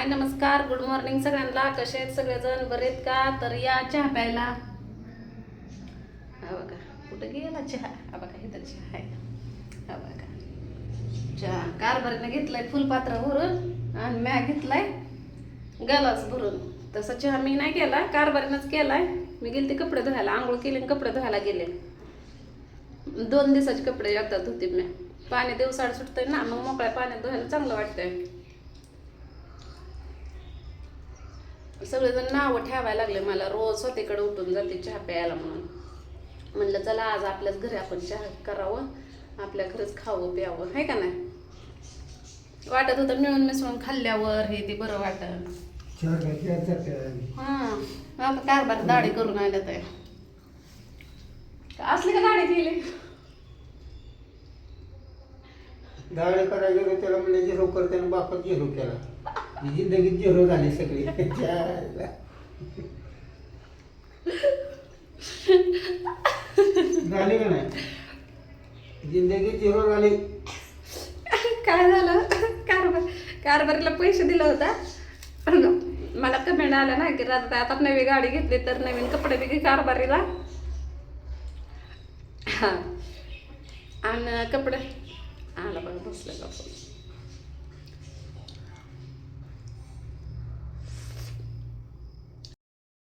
हाय नमस्कार, good morning सगळ्यांना. कसे आहेत सगळेजण? बरे आहेत का? तर या चहा प्यायला. हा बघा, कुठं गेला चहा? हा बघा, इथं चहा आहे. हा बघा, चहा कारभारीनं घेतलाय फुलपात्र भरून आणि म्या घेतलाय गलास भरून. तसा चहा मी नाही केला, कारभारीनंच केलाय. मी गेले ते कपडे धुवायला, आंघोळ केली आणि कपडे धुवायला गेले. 2 दिवसाचे कपडे एकदा धुते मी. पाणी दिवसाड सुटतंय ना, मग मोकळ्या पाण्यात धुवायला चांगलं वाटतंय. सगळेजण नावं ठेवायला लागले मला, रोज स्वतःकडे उठून जाते चहा प्यायला म्हणून. म्हणलं चला आज आपल्याच घरी आपण चहा करावं, आपल्या घरीच खावं प्यावं, आहे का नाही? वाटत होतं मिळून मिसळून खाल्ल्यावर हे ते बरं वाटत. हा, आता कारभार दाढी करून आल्या तर असले का दाढी केली? दाढी करायला गेलो त्याला म्हणजे झिरो करताना बापात झिरो केला. जिंदगीत झिरो झाली सगळी. झाली का नाही? जिंदगीत झिरो झाली. काय झालं? कारभारीला पैसे दिलं होता, मला कमेंट आलं ना की आता नवी गाडी घेतली तर नवीन कपडे बी कारभारीला. हा, आणि कपडे आला बघा बसलेला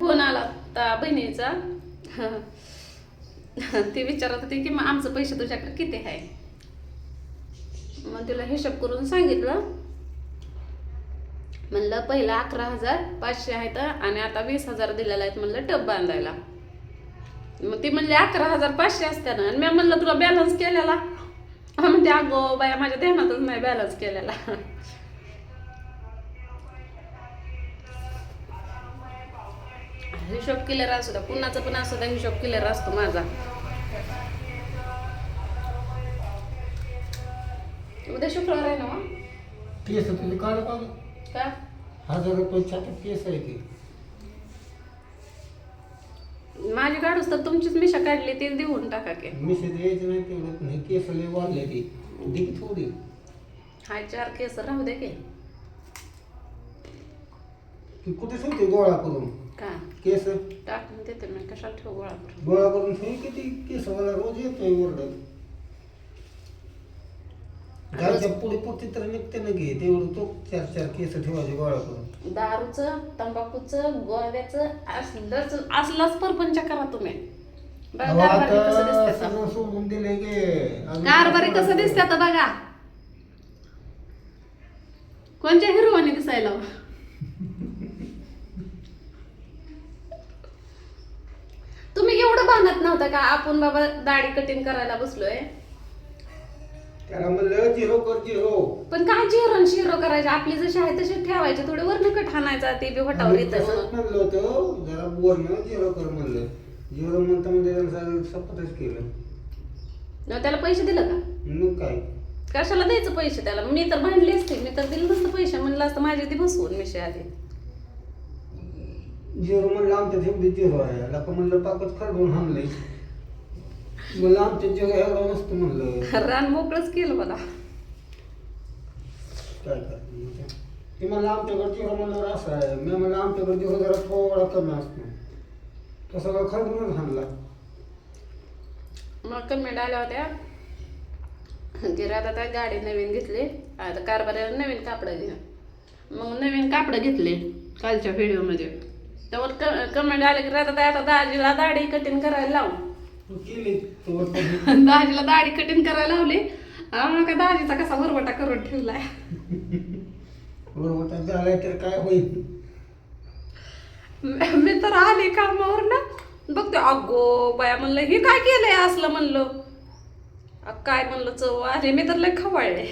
फोन आला होता बहिणीचा. ती विचारत होती की मग आमचं पैसे तुझ्याकडे किती आहे. मग तिला हिशोब करून सांगितलं. म्हणलं पहिला 11,500 आहेत आणि आता 20,000 दिलेला आहेत म्हणलं टब बांधायला. मग ती म्हणली 11,500 असते ना. आणि मी म्हणलं तुला बॅलन्स केलेला? म्हणते अगो बाया माझ्या ध्यानातच नाही बॅलन्स केलेला. हिशोब क्लिअर असू द्या, कुणाचं पण असू द्या, हिशोब क्लिअर असतो माझा. उद्या शुक्रवार आहे ना? केस तुझे काढ का? 1,000 रुपये छातीत केस आहे ती. माझी काढूस तर तुमचीच मिशा काढली ते देऊन टाका की. मिशे द्यायचं नाही तेवढं नाही, केस लय वाढले ती दिक थोडी. हाय 4 केस राहू दे की. ती कुठे ठेवते गोळा करून का केस? टाकून देते मी, कशाला ठेव गोळा करून. गोळा करून ठेवू किती केस मला रोज येतोय ओरडत. गायच्या पुढे पुढे तर निघते ना घे तेवढं तो 4 केस ठेवायचे गोळा करून. दारूचं, तंबाखूचं, गोव्याचं असलाच परपंच करा तुम्ही. बघा कारभारी कसं दिसते. आता सोडून दिले गे कारभारी कसं दिसते आता बघा. कोणत्या हिरोवाने दिसायला? तुम्ही एवढं बांधत नव्हतं का आपण बाबा दाढी कटिंग करायला बसलोय? त्याला म्हणलं झिरो कर झिरो. पण काय झिरो शिरो करायचे? आपली जशी आहे तशी ठेवायचे, थोडे वरनं कट हाणायचा ते बी होटावर येतं म्हणून. म्हणलं होतं जरा वरनं झिरो कर म्हणलं. झिरो म्हणता म्हणजे त्यांचं सपतच केलं. त्याला पैसे दिलं का? मग काय कशाला द्यायचं पैसे त्याला? मी तर भांडले असते, मी तर दिलं नसतं पैसे. म्हणलं असतं माझी ती बसवून मिशे आधी. झिरो म्हणलं आमच्या ठेवली झिरो आहे लका म्हणलं पाकच खरडून हाणलंय. म्हणलं आमच्या झिरो एवढा नसतं म्हणलं. रान मोकळंच केलं मला. काय करते ते म्हणलं आमच्याकडे झिरो म्हणल्यावर असं आहे. मी म्हणलं आमच्याकडे झिरो जरा थोडा कमी असतो. तसं का खरडूनच हाणला. मग कमेंट आल्या होत्या की आता गाडी नवीन घेतली, आता कारभारीला नवीन कापडं घ्या. मग नवीन कापडं घेतले कालच्या व्हिडिओमध्ये. त्यावर कमेंट आले की आता दाजीला दाढी कटिंग करायला लावू. केली दाजीला दाढी कटिंग करायला लावली. का दाजीचा कसा वरवटा करून ठेवलाय. बरोबर झालाय तर काय होईल. मी तर आले कामावर ना, बघते अगो बाया म्हणलं हे काय केलंय असलं. म्हणलं काय म्हणलं चव आले. मी तर लय खवळले.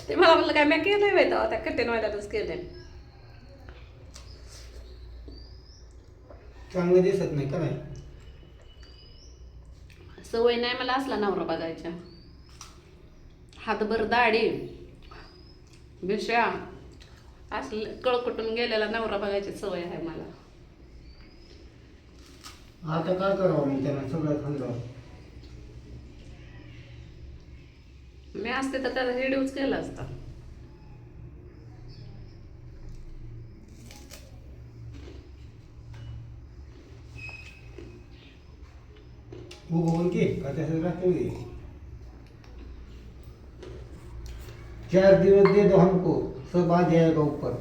ते मला म्हणलं काय मी केलंय माहिती त्या कटिंगवाल्यातच केलंय. चांगलं दिसत नाही का नाही? सवय नाही मला असला नवरा बघायच्या. हातभर दाढी बिशा असलं कळकुटून गेलेला नवरा बघायची सवय आहे मला. आता काय करावं मी त्यांना सगळं खाल्लं. मी असते तर त्याचा व्हिडिओच केला असता. बोल की का तसं राहते हुए 4 दिवस दे दो हमको सब आ जाएगा ऊपर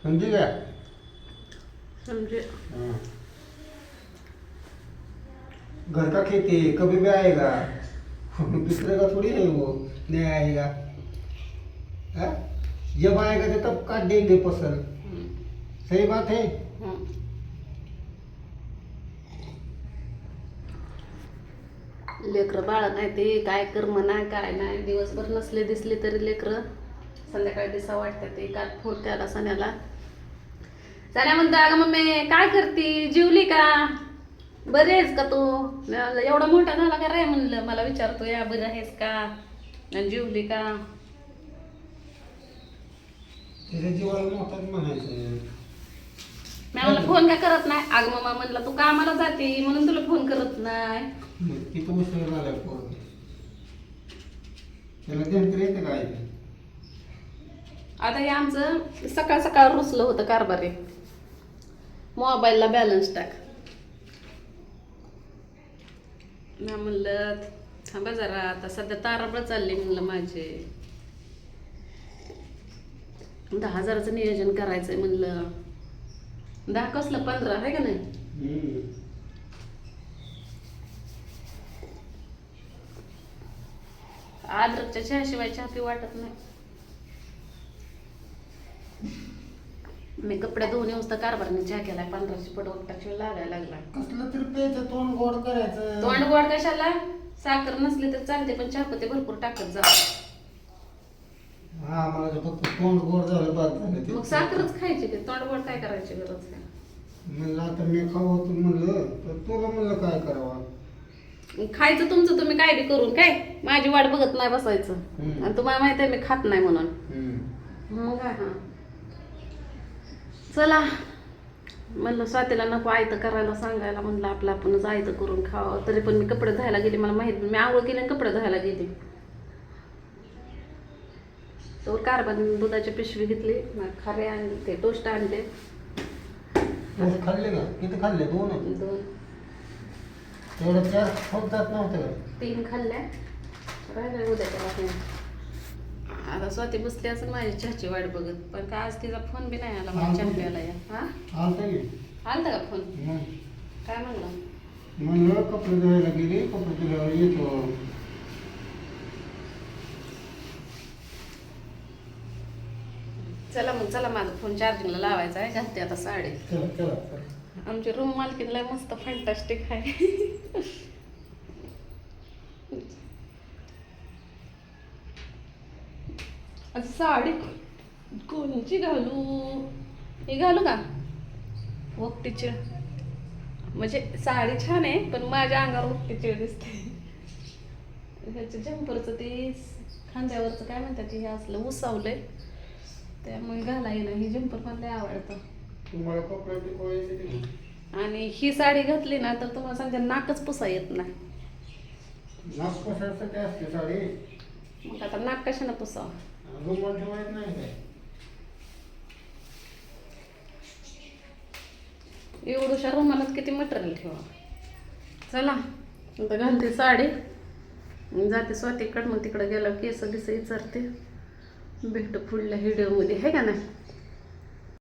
समझे क्या समझे हाँ। घर का खेती है कभी भी आएगा दूसरे का थोड़ी है वो नहीं आएगा हाँ? जब आएगा तो तब काट देंगे फसल सही बात है लेकरं बाळ नाही ते काय कर्म नाही काय नाही दिवसभर नसले दिसले तरी लेकरं संध्याकाळी दिसा वाटतात ते काल फोन त्याला सण्याला सण्या म्हणतो अगं मम्मी काय करती जेवली का बरी आहेस का तू मी म्हणलं, एवढा मोठा झाला का रे म्हणलं मला विचारतो या बरी आहेस का आणि जेवली का त्याच्या जीवाला मोठाच म्हणायचं मी म्हणलं फोन का करत नाही अगं मम्मा म्हणलं तू कामाला जाते म्हणून तुला फोन करत नाही किती उशीर झाला पोर त्याला ध्यान येतं काय आता हे आमचं सकाळ सकाळ रुसलं होतं कारभारी मोबाईलला बॅलन्स टाक मी म्हणलं थांबा जरा आता सध्या ताराबळ चालले म्हणलं माझे 10,000चं नियोजन करायचंय म्हणलं 10 कसलं 15 आहे का नाही अद्रकच्या चहाशिवाय चहा पी वाटत नाही मी कपडे धुवून येऊस तर कारभारने चहा केलाय 1500 पट टाकशी लागायला लागला कसलं तरी प्यायचं तोंड गोड करायचं तोंड गोड कशाला साखर नसली तर चालते पण चहापत्ती भरपूर टाकत जा हा मला तर फक्त तोंड गोड झालं बाद झालं मग ते. साखरच खायची ते तोंड गोड काय करायची गरज नाही म्हणलं आता मी खाऊ होतं म्हणलं तर तुला म्हणलं काय करावं खायचं तुमचं तुम्ही काय बी करून काय माझी वाट बघत नाही बसायचं आणि तुम्हाला माहित आहे मी खात नाही म्हणून मग काय हा चला म्हणलं स्वातीला नको आयतं करायला सांगायला म्हणलं आपलं आपणच आयतं करून खावं तरी पण मी कपडे धुवायला गेले मला माहित मी आंघोळ केली आणि कपडे धुवायला गेले तर कारभार दुधाची पिशवी घेतली खारे आणले ते टोस्ट आणले खाल्ले का किती खाल्ले 2 2 तेवढं 4 होत जात नव्हतं का 3 खाल्ल्या राहिल्या उद्याच्या बातम्या आता स्वाती बसली असं माझी चहाची वाट बघत पण का आज तिचा फोन बी नाही आला मला चहा प्यायला या हा आलता की आलता का फोन मग काय म्हणलं म्हणलं कपडे धुवायला गेले कपडे धुवायला येतो चला मग चला माझा फोन चार्जिंगला लावायचा आहे घालते आता साडी चला चला चला आमची रूम मालकीनला मस्त फॅन्टास्टिक आहे आता साडी कोणची घालू हे घालू का वक्तीची म्हणजे साडी छान आहे पण माझ्या अंगावर वक्तीची दिसते ह्याचं जम्परचं ते खांद्यावरचं काय म्हणतात हे असलं उसावलंय त्यामुळे घालायला ही जम्पर मला लय आवडतं तुम्हाला कपडे टिकवायचे आणि ही साडी घातली ना तर तुम्हाला सांगते नाकच पुसा येत नाही नाक कशासाठी असते साडी मग आता नाक कशानं पुसावं रुमाल ठेवायचं नाही काय एवढ्याशा रुमालात किती मटेरियल ठेवा चला आता घालते साडी जाते स्वातीकडं मग तिकडं गेलं केस बिस विचारते भेटू पुढल्या व्हिडिओमध्ये आहे का नाही